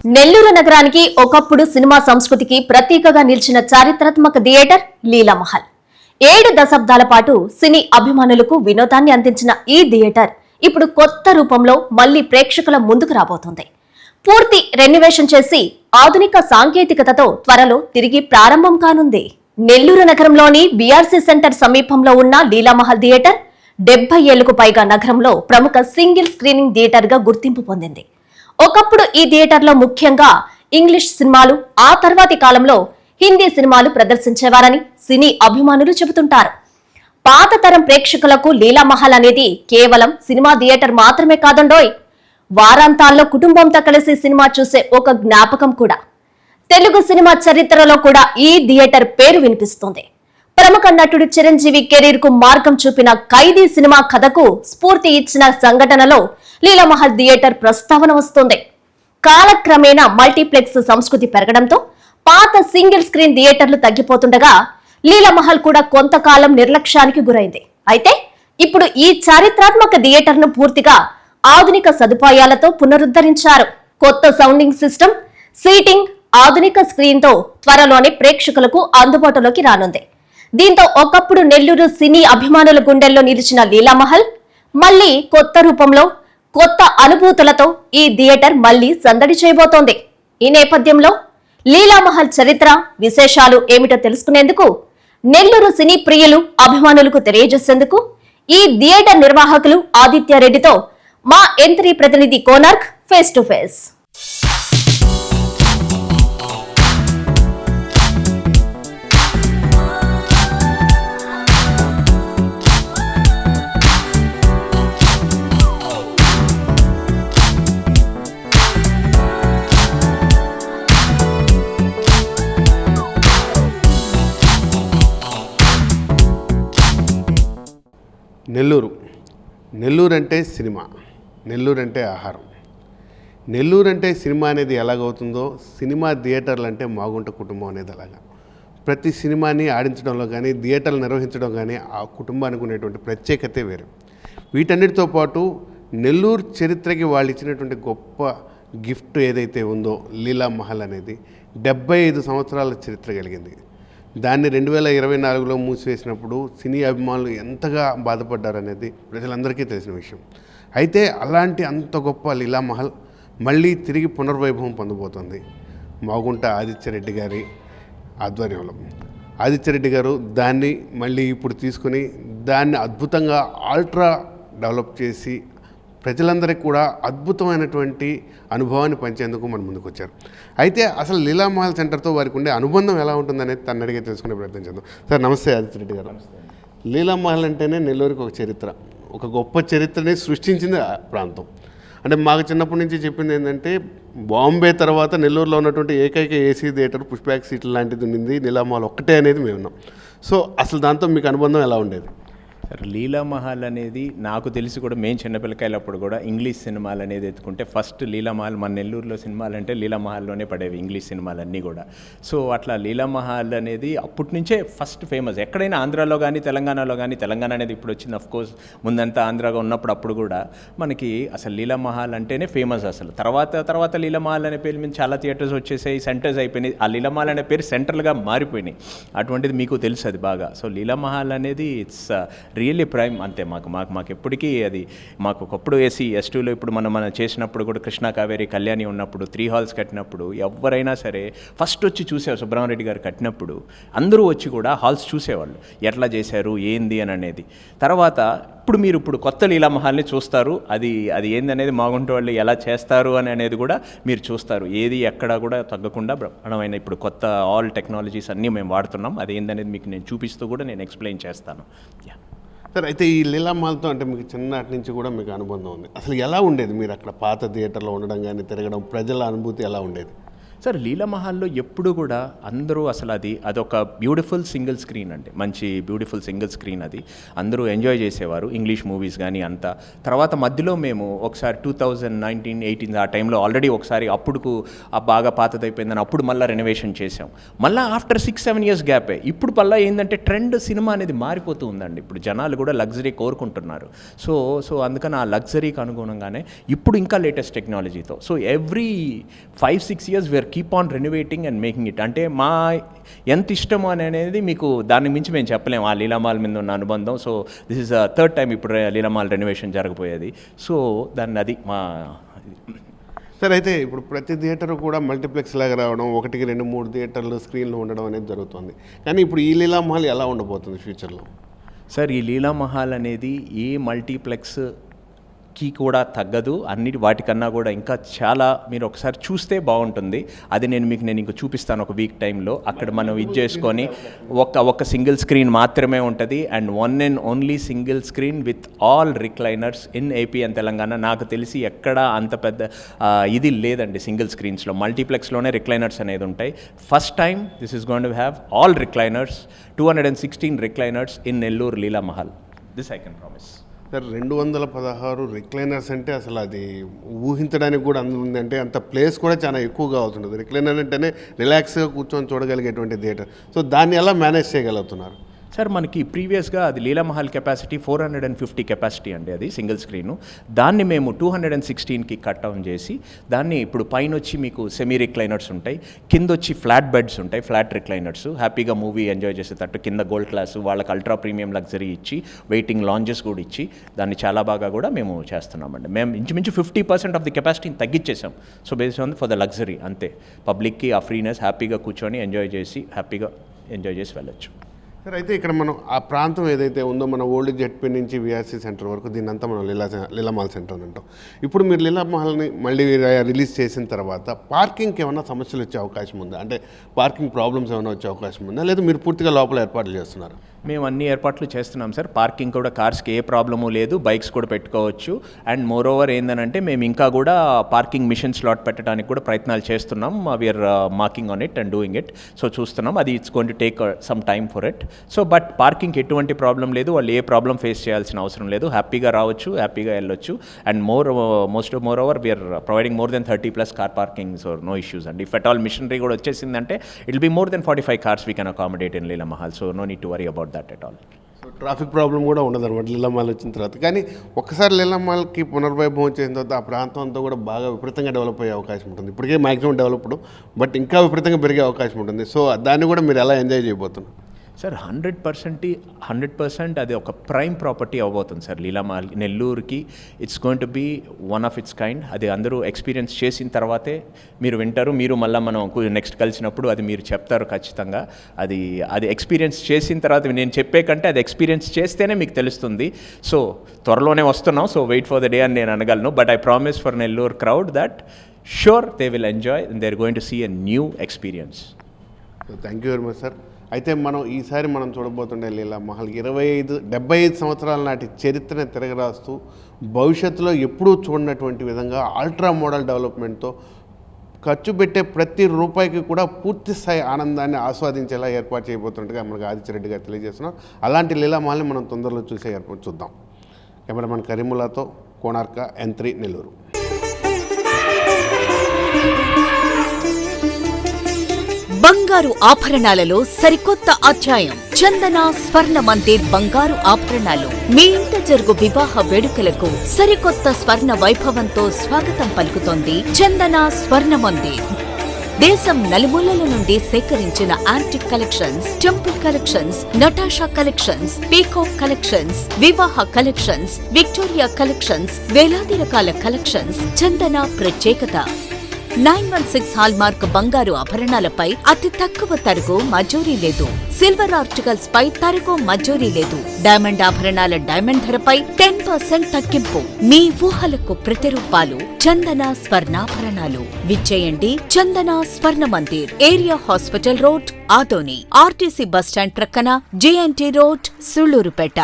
నెల్లూరు నగరానికి ఒకప్పుడు సినిమా సంస్కృతికి ప్రతీకగా నిలిచిన చారిత్రాత్మక థియేటర్ లీలామహల్ 7 దశాబ్దాల పాటు సినీ అభిమానులకు వినోదాన్ని అందించిన ఈ థియేటర్ ఇప్పుడు కొత్త రూపంలో మళ్లీ ప్రేక్షకుల ముందుకు రాబోతోంది. పూర్తి రెన్యువేషన్ చేసి ఆధునిక సాంకేతికతతో త్వరలో తిరిగి ప్రారంభం కానుంది. నెల్లూరు నగరంలోని బీఆర్సీ సెంటర్ సమీపంలో ఉన్న లీలామహల్ థియేటర్ 70 ఏళ్లకు పైగా నగరంలో ప్రముఖ సింగిల్ స్క్రీనింగ్ థియేటర్ గా గుర్తింపు పొందింది. ఒకప్పుడు ఈ థియేటర్లో ముఖ్యంగా ఇంగ్లీష్ సినిమాలు, ఆ తర్వాతి కాలంలో హిందీ సినిమాలు ప్రదర్శించేవారని సినీ అభిమానులు చెబుతుంటారు. పాత తరం ప్రేక్షకులకు లీలామహల్ అనేది కేవలం సినిమా థియేటర్ మాత్రమే కాదండోయ్, వారాంతాల్లో కుటుంబంతో కలిసి సినిమా చూసే ఒక జ్ఞాపకం కూడా. తెలుగు సినిమా చరిత్రలో కూడా ఈ థియేటర్ పేరు వినిపిస్తుంది. ప్రముఖ నటుడు చిరంజీవి కెరీర్ కు మార్గం చూపిన ఖైదీ సినిమా కథకు స్ఫూర్తి ఇచ్చిన సంఘటనలో లీలామహల్ థియేటర్ ప్రస్తావన వస్తుంది. కాలక్రమేణా మల్టీప్లెక్స్ సంస్కృతి పెరగడంతో పాత సింగిల్ స్క్రీన్ థియేటర్లు తగ్గిపోతుండగా లీలామహల్ కూడా కొంతకాలం నిర్లక్ష్యానికి గురైంది. అయితే ఇప్పుడు ఈ చారిత్రాత్మక థియేటర్ ను పూర్తిగా ఆధునిక సదుపాయాలతో పునరుద్ధరించారు. కొత్త సౌండింగ్ సిస్టమ్, సీటింగ్, ఆధునిక స్క్రీన్ తో త్వరలోనే ప్రేక్షకులకు అందుబాటులోకి రానుంది. దీంతో ఒకప్పుడు నెల్లూరు సినీ అభిమానుల గుండెల్లో నిలిచిన లీలామహల్ మళ్లీ కొత్త రూపంలో, కొత్త అనుభూతులతో ఈ థియేటర్ మళ్లీ సందడి చేయబోతోంది. ఈ నేపథ్యంలో లీలామహల్ చరిత్ర, విశేషాలు ఏమిటో తెలుసుకునేందుకు, నెల్లూరు సినీ ప్రియులు అభిమానులకు తెలియజేసేందుకు ఈ థియేటర్ నిర్వాహకులు ఆదిత్య రెడ్డితో మా ఎంత్రీ ప్రతినిధి Konark face to face. Nellore అంటే సినిమా, నెల్లూరు అంటే ఆహారం. నెల్లూరు అంటే సినిమా అనేది ఎలాగవుతుందో సినిమా థియేటర్లు అంటే మాగుంట కుటుంబం అనేది అలాగా. ప్రతి సినిమాని ఆడించడంలో కానీ, థియేటర్లు నిర్వహించడం కానీ ఆ కుటుంబానికి ఉన్నటువంటి ప్రత్యేకతే వేరు. వీటన్నిటితో పాటు నెల్లూరు చరిత్రకి వాళ్ళు ఇచ్చినటువంటి గొప్ప గిఫ్ట్ ఏదైతే ఉందో లీలామహల్ అనేది 75 సంవత్సరాల చరిత్ర కలిగింది. దాన్ని 2024లో మూసివేసినప్పుడు సినీ అభిమానులు ఎంతగా బాధపడ్డారనేది ప్రజలందరికీ తెలిసిన విషయం. అయితే అలాంటి అంత గొప్ప లీలామహల్ మళ్ళీ తిరిగి పునర్వైభవం పొందబోతుంది మాగుంట ఆదిత్యరెడ్డి గారి ఆధ్వర్యంలో. ఆదిత్యరెడ్డి గారు దాన్ని మళ్ళీ ఇప్పుడు తీసుకుని దాన్ని అద్భుతంగా ఆల్ట్రా డెవలప్ చేసి ప్రజలందరికీ కూడా అద్భుతమైనటువంటి అనుభవాన్ని పంచేందుకు మన ముందుకు వచ్చారు. అయితే అసలు లీలామహల్ సెంటర్తో వారికి ఉండే అనుబంధం ఎలా ఉంటుందనేది తను అడిగే తెలుసుకునే ప్రయత్నం చేద్దాం. సార్ నమస్తే ఆదిత్యరెడ్డి గారు. లీలామహల్ అంటేనే నెల్లూరుకి ఒక చరిత్ర, ఒక గొప్ప చరిత్రని సృష్టించింది ఆ ప్రాంతం. అంటే మాకు చిన్నప్పటి నుంచి చెప్పింది ఏంటంటే బాంబే తర్వాత నెల్లూరులో ఉన్నటువంటి ఏకైక ఏసీ థియేటర్ పుష్బ్యాక్ సీట్లు లాంటిది ఉండింది లీలామహల్ ఒక్కటే అనేది మేము ఉన్నాం. సో అసలు దాంతో మీకు అనుబంధం ఎలా ఉండేది? లీలామహల్ అనేది నాకు తెలిసి కూడా మేము చిన్నపిల్లకాయలప్పుడు కూడా ఇంగ్లీష్ సినిమాలు అనేది ఎత్తుకుంటే ఫస్ట్ లీలామహల్, మన నెల్లూరులో సినిమాలు అంటే లీలామహల్లోనే పడేవి ఇంగ్లీష్ సినిమాలన్నీ కూడా. సో అట్లా లీలామహల్ అనేది అప్పటి నుంచే ఫస్ట్ ఫేమస్. ఎక్కడైనా ఆంధ్రాలో కానీ తెలంగాణలో కానీ, తెలంగాణ అనేది ఇప్పుడు వచ్చింది అఫ్కోర్స్, ముందంతా ఆంధ్రాగా ఉన్నప్పుడు అప్పుడు కూడా మనకి అసలు లీలామహల్ అంటేనే ఫేమస్. అసలు తర్వాత లీలామహల్ అనే పేరు మీద చాలా థియేటర్స్ వచ్చేసాయి, సెంటర్స్ అయిపోయినాయి. ఆ లీలామహల్ అనే పేరు సెంట్రల్గా మారిపోయినాయి. అటువంటిది మీకు తెలుసు అది బాగా. సో లీలామహల్ అనేది ఇట్స్ రియల్లీ ప్రైమ్. అంతే మాకు ఎప్పటికీ అది మాకు ఒకప్పుడు ఏసీ S2లో ఇప్పుడు మనం చేసినప్పుడు కూడా కృష్ణా కావేరి కళ్యాణి ఉన్నప్పుడు 3 హాల్స్ కట్టినప్పుడు ఎవరైనా సరే ఫస్ట్ వచ్చి చూసేవారు. సుబ్రహ్మరెడ్డి గారు కట్టినప్పుడు అందరూ వచ్చి కూడా హాల్స్ చూసేవాళ్ళు, ఎట్లా చేశారు ఏంది అని అనేది. తర్వాత ఇప్పుడు కొత్త లీలామహల్ని చూస్తారు. అది ఏందనేది మాగుంట వాళ్ళు ఎలా చేస్తారు అని అనేది కూడా మీరు చూస్తారు. ఏది ఎక్కడా కూడా తగ్గకుండా బ్రహ్మాండమైన ఇప్పుడు కొత్త ఆల్ టెక్నాలజీస్ అన్నీ మేము వాడుతున్నాం. అది ఏందనేది మీకు నేను చూపిస్తూ కూడా నేను ఎక్స్ప్లెయిన్ చేస్తాను. సార్ అయితే ఈ లీలామహల్తో అంటే మీకు చిన్నటి నుంచి కూడా మీకు అనుబంధం ఉంది. అసలు ఎలా ఉండేది మీరు అక్కడ పాత థియేటర్లో ఉండడం కానీ, తిరగడం, ప్రజల అనుభూతి ఎలా ఉండేది? సార్ లీలామహల్లో ఎప్పుడు కూడా అందరూ అసలు అదొక బ్యూటిఫుల్ సింగిల్ స్క్రీన్ అండి, మంచి బ్యూటిఫుల్ సింగిల్ స్క్రీన్. అది అందరూ ఎంజాయ్ చేసేవారు, ఇంగ్లీష్ మూవీస్ కానీ అంతా. తర్వాత మధ్యలో మేము ఒకసారి 2019-18 ఆ టైంలో ఆల్రెడీ ఒకసారి అప్పుడుకు బాగా పాతదైపోయిందని అప్పుడు మళ్ళీ రెనోవేషన్ చేసాం. మళ్ళీ ఆఫ్టర్ 6-7 ఇయర్స్ గ్యాపే ఇప్పుడు మళ్ళీ ఏంటంటే ట్రెండ్ సినిమా అనేది మారిపోతూ ఉందండి. ఇప్పుడు జనాలు కూడా లగ్జరీ కోరుకుంటున్నారు. సో అందుకని ఆ లగ్జరీకి అనుగుణంగానే ఇప్పుడు ఇంకా లేటెస్ట్ టెక్నాలజీతో so every 5-6 years we are keep on renovating and making it. అంటే మా ఎంత ఇష్టమో అనేది మీకు దాని మించి మేము చెప్పలేము ఆ లీలామాల్ మీద ఉన్న అనుబంధం. So this is third time ఇప్పుడు లీలామాల్ రెనోవేషన్ జరగబోయేది. సో దాన్ని అది మా సార్ అయితే ఇప్పుడు ప్రతి థియేటర్ కూడా మల్టీప్లెక్స్ లాగా రావడం, 1-2-3 థియేటర్లు స్క్రీన్లు ఉండడం అనేది జరుగుతుంది. కానీ ఇప్పుడు ఈ లీలామహల్ ఎలా ఉండబోతుంది ఫ్యూచర్లో? సార్ ఈ లీలామహల్ అనేది ఏ మల్టీప్లెక్స్కి కూడా తగ్గదు, వాటికన్నా కూడా ఇంకా చాలా మీరు ఒకసారి చూస్తే బాగుంటుంది. అది నేను ఇంక చూపిస్తాను ఒక వీక్ టైంలో. అక్కడ మనం ఇది చేసుకొని ఒక సింగిల్ స్క్రీన్ మాత్రమే ఉంటుంది and one and only single screen with all recliners in AP and Telangana. నాకు తెలిసి ఎక్కడ అంత పెద్ద ఇది లేదండి సింగిల్ స్క్రీన్స్లో. మల్టీప్లెక్స్లోనే రిక్లైనర్స్ అనేది ఉంటాయి. First time this is going to have all recliners, 216 recliners in Nellore Leela Mahal. This I can promise. Sir 216 recliners అంటే అసలు అది ఊహించడానికి కూడా అందుంది. అంటే అంత ప్లేస్ కూడా చాలా ఎక్కువగా అవుతుంది. రిక్లైనర్ అంటేనే రిలాక్స్గా కూర్చొని చూడగలిగేటువంటి థియేటర్. సో దాన్ని ఎలా మేనేజ్ చేయగలుగుతున్నారు? సార్ మనకి ప్రీవియస్గా అది లీలామహల్ కెపాసిటీ 450 కెపాసిటీ అండి, అది సింగిల్ స్క్రీను. దాన్ని మేము 216కి కట్ డౌన్ చేసి దాన్ని ఇప్పుడు పైన వచ్చి మీకు సెమీ రిక్లైనర్స్ ఉంటాయి, కింద వచ్చి ఫ్లాట్ బెడ్స్ ఉంటాయి, ఫ్లాట్ రిక్లైనర్స్. హ్యాపీగా మూవీ ఎంజాయ్ చేసేటట్టు కింద గోల్డ్ క్లాస్ వాళ్ళకి అల్ట్రా ప్రీమియం లగ్జరీ ఇచ్చి వెయిటింగ్ లాంజెస్ కూడా ఇచ్చి దాన్ని చాలా బాగా కూడా మేము చేస్తున్నామండి. మేము ఇంచుమించు 50% ఆఫ్ ది కెపాసిటీని తగ్గించేసాం. So based on for the luxury అంతే. పబ్లిక్కి ఆ ఫ్రీనెస్ హ్యాపీగా కూర్చొని హ్యాపీగా ఎంజాయ్ చేసి వెళ్ళొచ్చు. సార్ అయితే ఇక్కడ మనం ఆ ప్రాంతం ఏదైతే ఉందో మన ఓల్డ్ జెడ్పీ నుంచి విఆర్సీ సెంటర్ వరకు దీన్నంతా మనం లీలామహల్ సెంటర్ అని అంటాం. ఇప్పుడు మీరు లీలామహల్ని మళ్ళీ రిలీజ్ చేసిన తర్వాత పార్కింగ్కి ఏమైనా సమస్యలు వచ్చే అవకాశం ఉందా? అంటే పార్కింగ్ ప్రాబ్లమ్స్ ఏమైనా వచ్చే అవకాశం ఉందా, లేదా మీరు పూర్తిగా లోపల ఏర్పాట్లు చేస్తున్నారు? మేము అన్ని ఏర్పాట్లు చేస్తున్నాం సార్. పార్కింగ్ కూడా కార్స్కి ఏ ప్రాబ్లము లేదు, బైక్స్ కూడా పెట్టుకోవచ్చు. అండ్ మోర్ ఓవర్ ఏంటంటే మేము ఇంకా కూడా పార్కింగ్ మిషన్ స్లాట్ పెట్టడానికి కూడా ప్రయత్నాలు చేస్తున్నాం. We are working on it and doing it. So చూస్తున్నాం, అది it's going to take some time for it. So but పార్కింగ్కి ఎటువంటి ప్రాబ్లం లేదు, వాళ్ళు ఏ ప్రాబ్లం ఫేస్ చేయాల్సిన అవసరం లేదు. హ్యాపీగా రావచ్చు, హ్యాపీగా వెళ్ళొచ్చు. And moreover we are providing more than 30+ car parkings are no issues and if at all machinery కూడా వచ్చేసిందంటే it will be more than 45 cars we can accommodate in Leela Mahal. So no need to worry about that at all. So traffic problem కూడా ఉండదు అనమాట లీలామహల్ వచ్చిన తర్వాత. కానీ ఒక్కసారి లీలామహల్కి పునర్వైభవం చేసిన తర్వాత ఆ ప్రాంతం అంతా కూడా బాగా విపరీతంగా డెవలప్ అయ్యే అవకాశం ఉంటుంది. ఇప్పటికే మ్యాక్సిమం డెవలప్డ్, బట్ ఇంకా విపరీతంగా పెరిగే అవకాశం ఉంటుంది. సో దాన్ని కూడా మీరు ఎలా ఎంజాయ్ చేయబోతున్నారు? సార్ 100% అది ఒక ప్రైమ్ ప్రాపర్టీ అవ్వబోతుంది సార్ లీలామహల్. నెల్లూరుకి it's going to be one of its kind. అది అందరూ ఎక్స్పీరియన్స్ చేసిన తర్వాతే మీరు వింటారు. మీరు మళ్ళీ మనం నెక్స్ట్ కలిసినప్పుడు అది మీరు చెప్తారు ఖచ్చితంగా. అది ఎక్స్పీరియన్స్ చేసిన తర్వాత నేను చెప్పే కంటే అది ఎక్స్పీరియన్స్ చేస్తేనే మీకు తెలుస్తుంది. సో త్వరలోనే వస్తున్నాం. So wait for the day అని నేను అనగలను. But I promise for Nellore crowd that sure they will enjoy and they are going to see a new experience. Thank you very much sir. అయితే ఈసారి మనం చూడబోతుండే లీలామహల్ 75 సంవత్సరాల నాటి చరిత్రను తిరగరాస్తూ భవిష్యత్తులో ఎప్పుడూ చూడనటువంటి విధంగా అల్ట్రా మోడల్ డెవలప్మెంట్తో ఖర్చు పెట్టే ప్రతి రూపాయికి కూడా పూర్తి స్థాయి ఆనందాన్ని ఆస్వాదించేలా ఏర్పాటు చేయబోతున్నట్టుగా మనకు ఆదిత్యరెడ్డి గారు తెలియజేస్తున్నాం. అలాంటి లీలామహల్ని మనం తొందరలో చూసే ఏర్పాటు చూద్దాం. కెమెరామెన్ కరీముల్లాతో కోనార్క, N3 నెల్లూరు. బంగారు ఆభరణాలలో సరికొత్త అధ్యాయం. చందన స్వర్ణ మందిర్ బంగారు ఆభరణాలు. మీ ఇంట జరుగు వివాహ వేడుకలకు సరికొత్త స్వర్ణ వైభవంతో స్వాగతం పలుకుతోంది చందన స్వర్ణ మందిర్. దేశం నలుమూలల నుండి సేకరించిన antique collections, temple collections, Natasha collections, peacock collections, వివాహ కలెక్షన్స్, విక్టోరియా కలెక్షన్స్, వేలాది రకాల కలెక్షన్స్. చందన ప్రత్యేకత 916 హాల్మార్క్ బంగారు ఆభరణాలపై అతి తక్కువ తరుగు మజూరీ లేదు. సిల్వర్ ఆర్టికల్స్ పై తరుగు మజూరీ లేదు. డైమండ్ ఆభరణాల డైమండ్ ధరపై 10% తగ్గింపు. మీ ఊహలకు ప్రతిరూపాలు చందన స్వర్ణాభరణాలు. విచ్చేయండి చందన స్వర్ణ Mandir, area hospital road, Adoni, RTC bus stand ప్రక్కన, JNT రోడ్, సుళ్లూరుపేట.